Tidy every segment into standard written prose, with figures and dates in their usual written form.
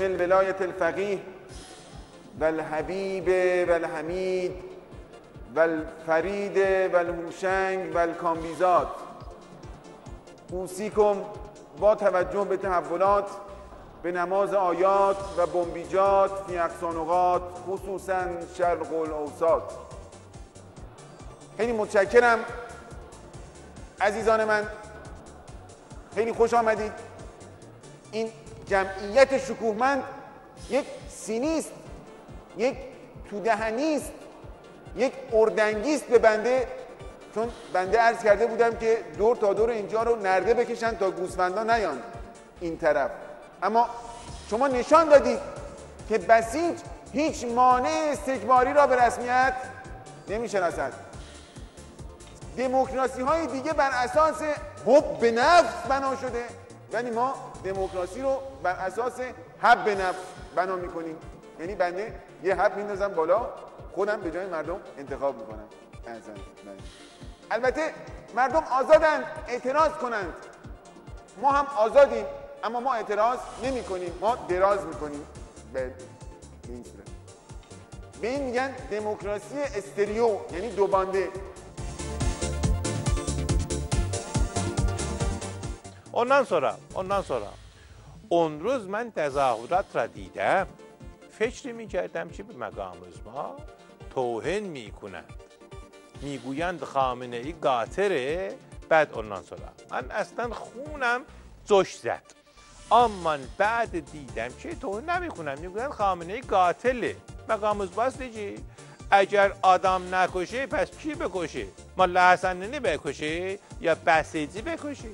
الولایة الفقیه و الحبیب و الحمید و الفرید و الهوشنگ و الکامبیزات اوصیکم با توجه به تحولات به نماز آیات و بنبیجات فی اقصانقات خصوصا شرق الاوسط. خیلی متشکرم عزیزان من، خیلی خوش آمدید. این جمعیت شکوهمند یک سینیست، یک تودهنیست، یک اردنگیست به بنده، چون بنده عرض کرده بودم که دور تا دور اینجا رو نرده بکشن تا گوسفندا نیان این طرف، اما شما نشان دادید که بسیج هیچ مانع استکباری را به رسمیت نمی‌شناسد. دموکراسی های دیگه بر اساس حب به نفس بنا شده، ولی ما دموکراسی رو بر اساس حب به نفس بنا میکنیم. یعنی بنده یه حب میندازم بالا، خودم به جای مردم انتخاب میکنم. البته مردم آزادند اعتراض کنند، ما هم آزادیم، اما ما اعتراض نمی کنیم، ما دراز میکنیم به این صورت. به این میگن دموکراسی استریو، یعنی دو بانده. ondan sonra اون روز من تظاهرات را دیدم، فکر میکردم که به مقام ما توهین میکنند، میگویند خامنه ای قاطره. بعد ondan sonra من اصلا خونم جوش زد، اما بعد دیدم که توهین نمیکنند، میگویند خامنه ای قاتله. مقام باز دیجی اگر آدم نکشه پس کی بکشه؟ ملا حسنینی بکشه یا بسیجی بکشه؟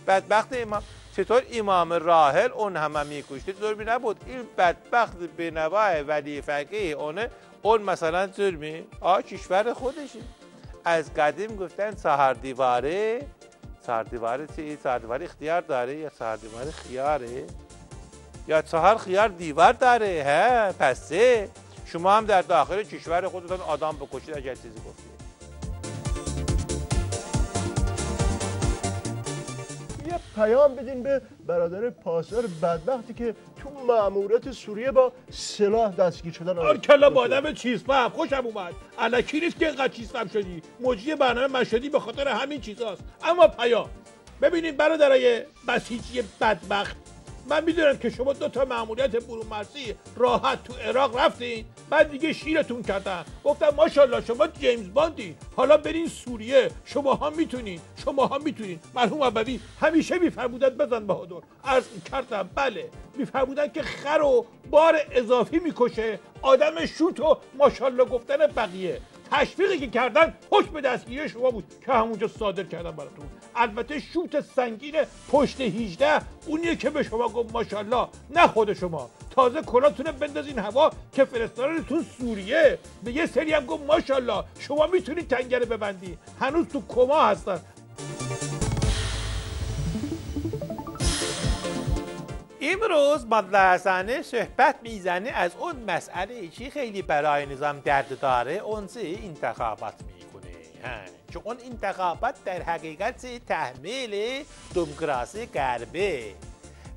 بدبخت امام، چطور امام راحل اون همه میکشته ظلمی نبود؟ این بدبخت به نوای ولی فقیه اون مثلا ظلمی کشور خودشه. از قدیم گفتن سهر دیواره چی؟ سهر دیواره اختیار داره یا سهر دیواره خیاره یا سهر خیار دیوار داره؟ پس شما هم در داخل کشور خودتون آدم بکشید اگر چیزی گفتید. یه پیام بدین به برادر پاسدار بدبختی که تو مأموریت سوریه با سلاح دستگیر شدن. آرکلا با آدم چیزفهم خوشم اومد. الکی نیست که اینقدر چیزفهم شدی، مجری برنامه من شدی به خاطر همین چیزاست. اما پیام ببینید برادرای بسیجی بدبخت، من میدونم که شما 2 تا مأموریت برون مرزی راحت تو عراق رفتین، بعد دیگه شیرتون کردن، گفتم ماشاءالله شما جیمز باندی، حالا برین سوریه، شما هم میتونین. مرحوم ابوی همیشه میفرمودن بزن بهادر، عرض کردم بله، میفرمودن که خر و بار اضافی میکشه، آدم شوت و ماشاءالله گفتن بقیه. تشویقی که کردن حکم دستگیری شما بود که همونجا صادر کردن براتون. البته شوت سنگین پشت 18 اونیه که به شما گفت ماشاءالله، نه خود شما. تازه کلاتونه بندازین هوا که فرستادنتون سوریه. به یه سری هم گفت ماشاءالله شما میتونید تنگره ببندی، هنوز تو کما هستن. امروز ملا حسنه صحبت میزنه از اون مسئله که خیلی برای نظام درد داره، اون انتخابات میکنه. چون اون انتخابات در حقیقت تحمیل دموکراسی غربه.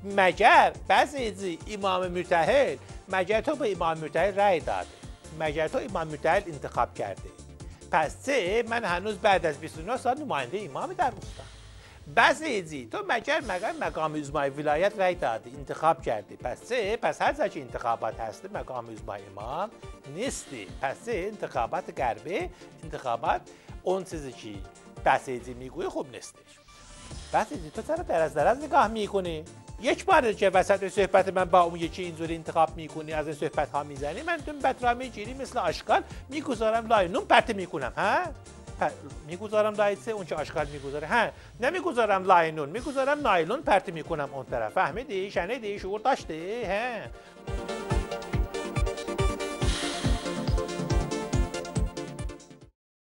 مگر بعضی امام متحد، مگر تو به امام متحد رای داده؟ مگر تو امام متحد انتخاب کرده؟ پس من هنوز بعد از 29 سال نماینده امام در روستان. بسیجی تو مگر مقام اجماع ولایت رای داده، انتخاب کرده. پس هر زچه انتخابات هسته مقام اجماع امام نیستی. پس انتخابات غربه، انتخابات اون چیزی که بسیجی میگوی خوب نیستش. بسیجی تو چرا درز نگاه میکنی؟ یک بار که وسط صحبت من با اون یکی اینجوری انتخاب میکنی، از این صحبت ها میزنی، من تو بطرا میگیری مثل آشغال میگذارم لای نون پرت میکنم. میگذارم لای سه اون چه آشغال میگذاره، نمیگذارم لای نون، میگذارم نایلون پرت میکنم اون طرف. فهمیدی؟ شنیدی؟ شعور داشتی؟